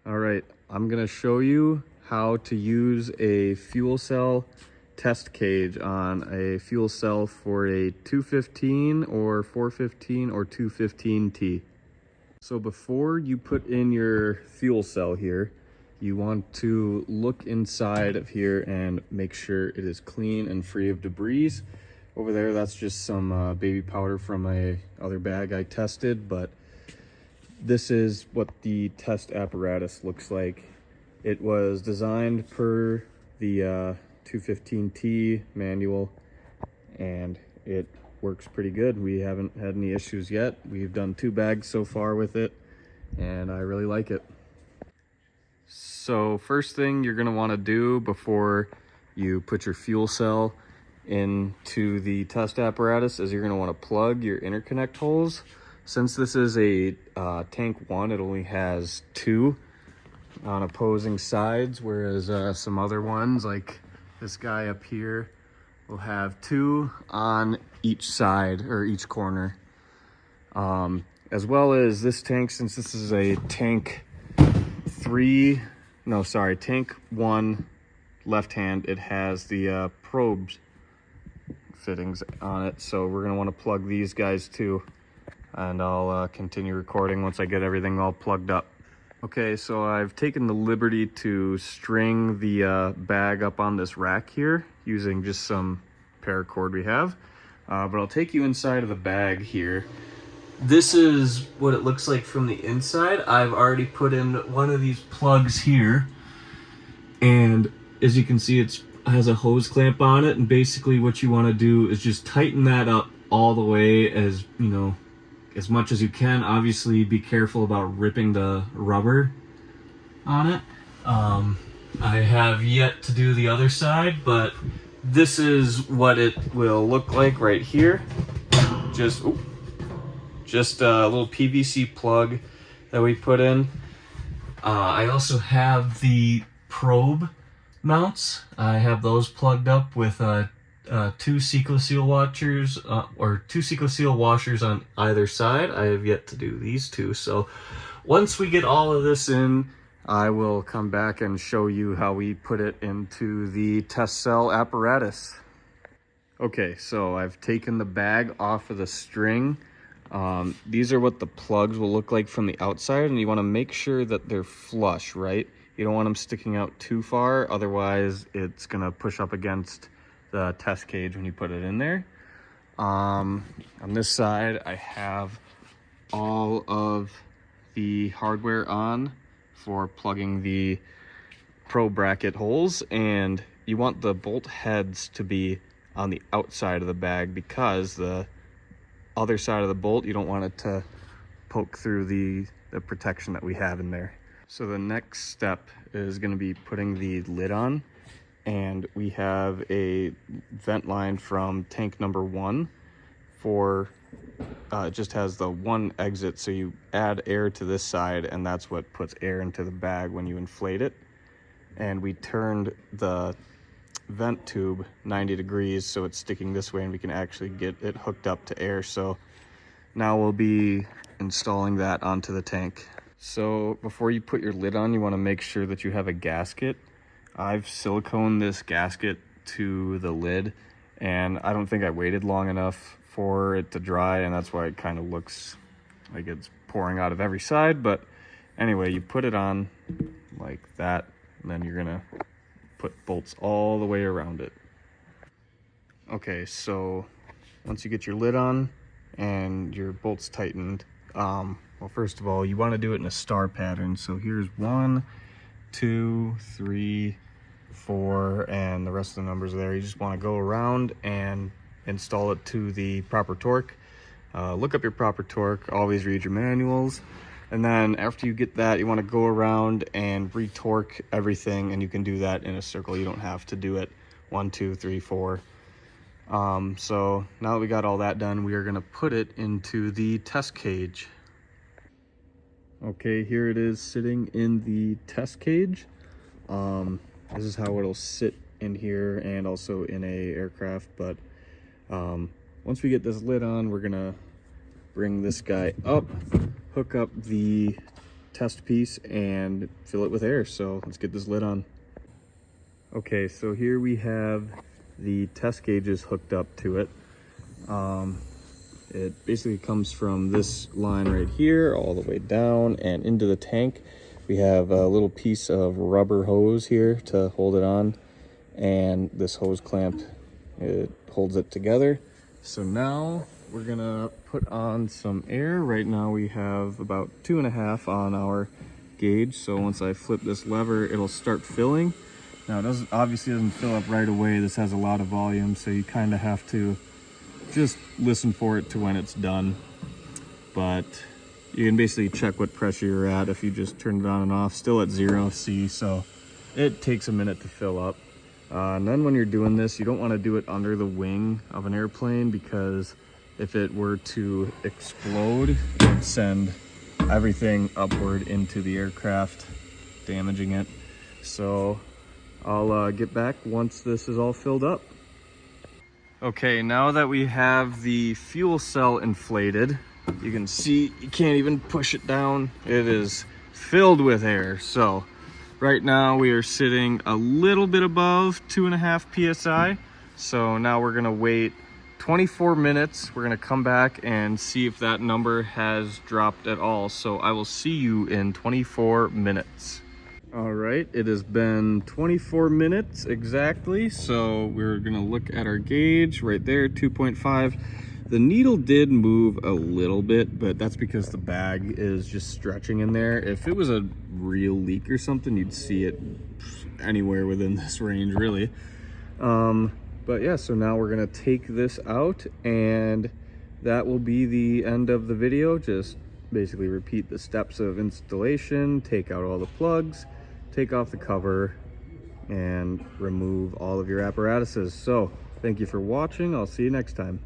All right, I'm gonna show you how to use a fuel cell test cage on a fuel cell for a 215 or 415 or 215T. So before you put in your fuel cell here, you want to look inside of here and make sure it is clean and free of debris. Over there, that's just some baby powder from a other bag I tested, but this is what the test apparatus looks like. It was designed per the 215T manual, and it works pretty good. We haven't had any issues yet. We've done 2 bags so far with it, and I really like it. So first thing you're gonna wanna do before you put your fuel cell into the test apparatus is you're gonna wanna plug your interconnect holes. Since this is a tank 1, it only has 2 on opposing sides, whereas some other ones like this guy up here will have 2 on each side or each corner. As well as this tank, since this is a tank 1 left hand, it has the probes fittings on it, so we're going to want to plug these guys too, and I'll continue recording once I get everything all plugged up. Okay, so I've taken the liberty to string the bag up on this rack here using just some paracord we have, but I'll take you inside of the bag here. This is what it looks like from the inside. I've already put in one of these plugs here, and as you can see, it has a hose clamp on it, and basically what you want to do is just tighten that up all the way, as you know, as much as you can. Obviously be careful about ripping the rubber on it. I have yet to do the other side, but this is what it will look like right here. Just a little PVC plug that we put in. I also have the probe mounts. I have those plugged up with 2 Secoseal washers, or 2 Secoseal washers on either side. I have yet to do these 2. So once we get all of this in, I will come back and show you how we put it into the test cell apparatus. Okay, so I've taken the bag off of the string. These are what the plugs will look like from the outside, and you want to make sure that they're flush, right? You don't want them sticking out too far, otherwise it's going to push up against the test cage when you put it in there. On this side, I have all of the hardware on for plugging the probe bracket holes, and you want the bolt heads to be on the outside of the bag, because the other side of the bolt, you don't want it to poke through the protection that we have in there. So the next step is going to be putting the lid on, and we have a vent line from tank number 1 for it just has the 1 exit, so you add air to this side, and that's what puts air into the bag when you inflate it. And we turned the vent tube 90 degrees so it's sticking this way, and we can actually get it hooked up to air. So now we'll be installing that onto the tank. So before you put your lid on, you want to make sure that you have a gasket. I've siliconed this gasket to the lid, and I don't think I waited long enough for it to dry, and that's why it kind of looks like it's pouring out of every side. But anyway, you put it on like that, and then you're gonna put bolts all the way around it. Okay, so once you get your lid on and your bolts tightened, well, first of all, you want to do it in a star pattern. So here's 1, 2, 3, 4, and the rest of the numbers there. You just want to go around and install it to the proper torque. Look up your proper torque, always read your manuals, and then after you get that, you want to go around and re-torque everything, and you can do that in a circle. You don't have to do it 1, 2, 3, 4. So now that we got all that done, we are going to put it into the test cage. Okay, here it is sitting in the test cage. This is how it'll sit in here and also in a aircraft, but once we get this lid on, we're gonna bring this guy up, hook up the test piece and fill it with air. So let's get this lid on. Okay, so here we have the test gauges hooked up to it. It basically comes from this line right here all the way down and into the tank. We have a little piece of rubber hose here to hold it on, and this hose clamp, it holds it together. So now we're gonna put on some air. Right now we have about 2.5 on our gauge. So once I flip this lever, it'll start filling. Now it obviously doesn't fill up right away. This has a lot of volume, so you kind of have to just listen for it to when it's done. But you can basically check what pressure you're at if you just turn it on and off. Still at 0 C, so it takes a minute to fill up. And then when you're doing this, you don't want to do it under the wing of an airplane, because if it were to explode, it would send everything upward into the aircraft, damaging it. So I'll get back once this is all filled up. Okay, now that we have the fuel cell inflated, you can see you can't even push it down. It is filled with air. So right now we are sitting a little bit above 2.5 psi. So now we're gonna wait 24 minutes. We're gonna come back and see if that number has dropped at all. So I will see you in 24 minutes. All right, it has been 24 minutes exactly. So we're gonna look at our gauge right there, 2.5. The needle did move a little bit, but that's because the bag is just stretching in there. If it was a real leak or something, you'd see it anywhere within this range, really. But yeah, so now we're gonna take this out, and that will be the end of the video. Just basically repeat the steps of installation, take out all the plugs, take off the cover, and remove all of your apparatuses. So thank you for watching. I'll see you next time.